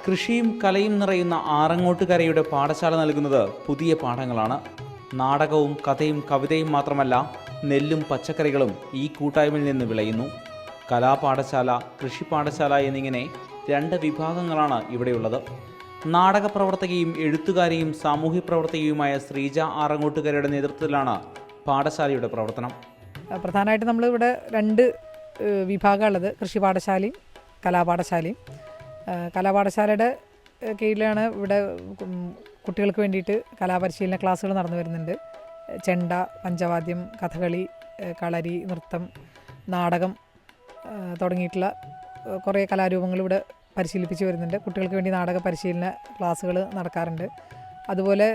കൃഷിയും കലയും നിറയുന്ന ആറങ്ങോട്ടുകരയുടെ പാഠശാല നൽകുന്നത് പുതിയ പാഠങ്ങളാണ്. നാടകവും കഥയും കവിതയും മാത്രമല്ല, നെല്ലും പച്ചക്കറികളും ഈ കൂട്ടായ്മയിൽ നിന്ന് വിളയുന്നു. കലാപാഠശാല, കൃഷി പാഠശാല എന്നിങ്ങനെ രണ്ട് വിഭാഗങ്ങളാണ് ഇവിടെയുള്ളത്. നാടക പ്രവർത്തകയും എഴുത്തുകാരിയും സാമൂഹ്യ പ്രവർത്തകയുമായ ശ്രീജ ആറങ്ങോട്ടുകരയുടെ നേതൃത്വത്തിലാണ് പാഠശാലയുടെ പ്രവർത്തനം. പ്രധാനമായിട്ട് നമ്മളിവിടെ രണ്ട് വിഭാഗമുള്ളത്, കൃഷി പാഠശാലയും കലാപാഠശാലയും. കലാപാഠശാലയുടെ കീഴിലാണ് ഇവിടെ കുട്ടികൾക്ക് വേണ്ടിയിട്ട് കലാപരിശീലന ക്ലാസ്സുകൾ നടന്നു വരുന്നുണ്ട്. ചെണ്ട, പഞ്ചവാദ്യം, കഥകളി, കളരി, നൃത്തം, നാടകം തുടങ്ങിയിട്ടുള്ള കുറേ കലാരൂപങ്ങൾ ഇവിടെ പരിശീലിപ്പിച്ച് വരുന്നുണ്ട്. കുട്ടികൾക്ക് വേണ്ടി നാടക പരിശീലന ക്ലാസ്സുകൾ നടക്കാറുണ്ട്. അതുപോലെ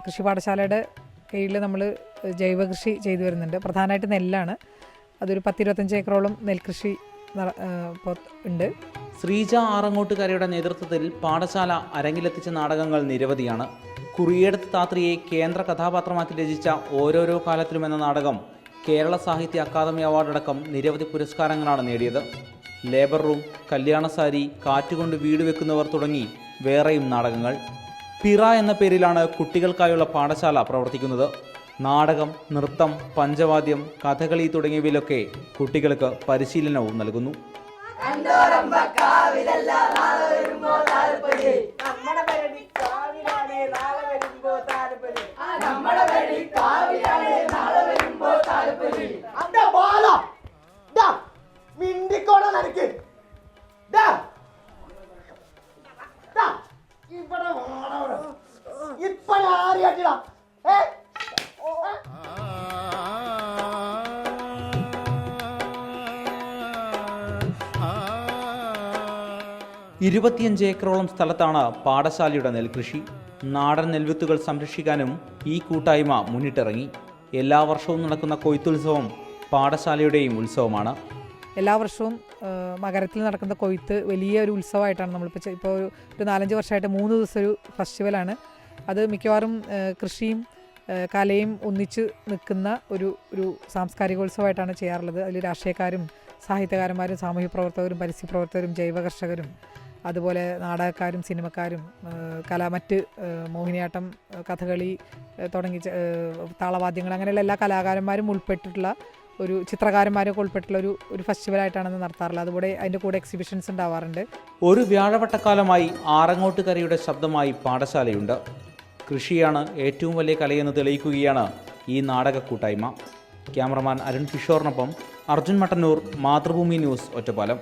കൃഷി പാഠശാലയുടെ കീഴിൽ നമ്മൾ ജൈവ കൃഷി ചെയ്തു വരുന്നുണ്ട്. പ്രധാനമായിട്ട് നെല്ലാണ്. അതൊരു 10-25 ഏക്കറോളം നെൽകൃഷി ഉണ്ട്. ശ്രീജ ആറങ്ങോട്ടുകരയുടെ നേതൃത്വത്തിൽ പാഠശാല അരങ്ങിലെത്തിച്ച നാടകങ്ങൾ നിരവധിയാണ്. കുറിയേടത്ത് താത്രിയെ കേന്ദ്ര കഥാപാത്രമാക്കി രചിച്ച ഓരോരോ കാലത്തിലും എന്ന നാടകം കേരള സാഹിത്യ അക്കാദമി അവാർഡടക്കം നിരവധി പുരസ്കാരങ്ങളാണ് നേടിയത്. ലേബർ റൂം, കല്യാണസാരി, കാറ്റുകൊണ്ട് വീട് വെക്കുന്നവർ തുടങ്ങി വേറെയും നാടകങ്ങൾ. പിറ എന്ന പേരിലാണ് കുട്ടികൾക്കായുള്ള പാഠശാല പ്രവർത്തിക്കുന്നത്. നാടകം, നൃത്തം, പഞ്ചവാദ്യം, കഥകളി തുടങ്ങിയവയിലൊക്കെ കുട്ടികൾക്ക് പരിശീലനവും നൽകുന്നു. ഇരുപത്തിയഞ്ച് ഏക്കറോളം സ്ഥലത്താണ് പാഠശാലയുടെ നെൽകൃഷി. നാടൻ നെൽവിത്തുകൾ സംരക്ഷിക്കാനും ഈ കൂട്ടായ്മ മുന്നിട്ടിറങ്ങി. എല്ലാ വർഷവും നടക്കുന്ന കൊയ്ത്തുത്സവം പാഠശാലയുടെയും ഉത്സവമാണ്. എല്ലാ വർഷവും മകരത്തിൽ നടക്കുന്ന കൊയ്ത്ത് വലിയ ഒരു ഉത്സവമായിട്ടാണ് ഇപ്പോൾ ഒരു 4-5 വർഷമായിട്ട് 3 ദിവസം ഒരു ഫെസ്റ്റിവലാണ്. അത് മിക്കവാറും കൃഷിയും കലയും ഒന്നിച്ച് നിൽക്കുന്ന ഒരു സാംസ്കാരികോത്സവമായിട്ടാണ് ചെയ്യാറുള്ളത്. അതിൽ രാഷ്ട്രീയക്കാരും സാഹിത്യകാരന്മാരും സാമൂഹ്യ പ്രവർത്തകരും പരിസ്ഥിതി പ്രവർത്തകരും ജൈവ കർഷകരും അതുപോലെ നാടകക്കാരും സിനിമക്കാരും മറ്റ് മോഹിനിയാട്ടം, കഥകളി തുടങ്ങി താളവാദ്യങ്ങൾ അങ്ങനെയുള്ള എല്ലാ കലാകാരന്മാരും ഉൾപ്പെട്ടിട്ടുള്ള ഒരു ചിത്രകാരന്മാരൊക്കെ ഉൾപ്പെട്ടുള്ള ഒരു ഫെസ്റ്റിവലായിട്ടാണ് നടത്താറുള്ളത്. അതുപോലെ അതിൻ്റെ കൂടെ എക്സിബിഷൻസ് ഉണ്ടാവാറുണ്ട്. ഒരു വ്യാഴവട്ടക്കാലമായി ആറങ്ങോട്ടുകരയുടെ ശബ്ദമായി പാഠശാലയുണ്ട്. കൃഷിയാണ് ഏറ്റവും വലിയ കലയെന്ന് തെളിയിക്കുകയാണ് ഈ നാടക കൂട്ടായ്മ. ക്യാമറമാൻ അരുൺ കിഷോറിനൊപ്പം അർജുൻ മട്ടന്നൂർ, മാതൃഭൂമി ന്യൂസ്, ഒറ്റപ്പാലം.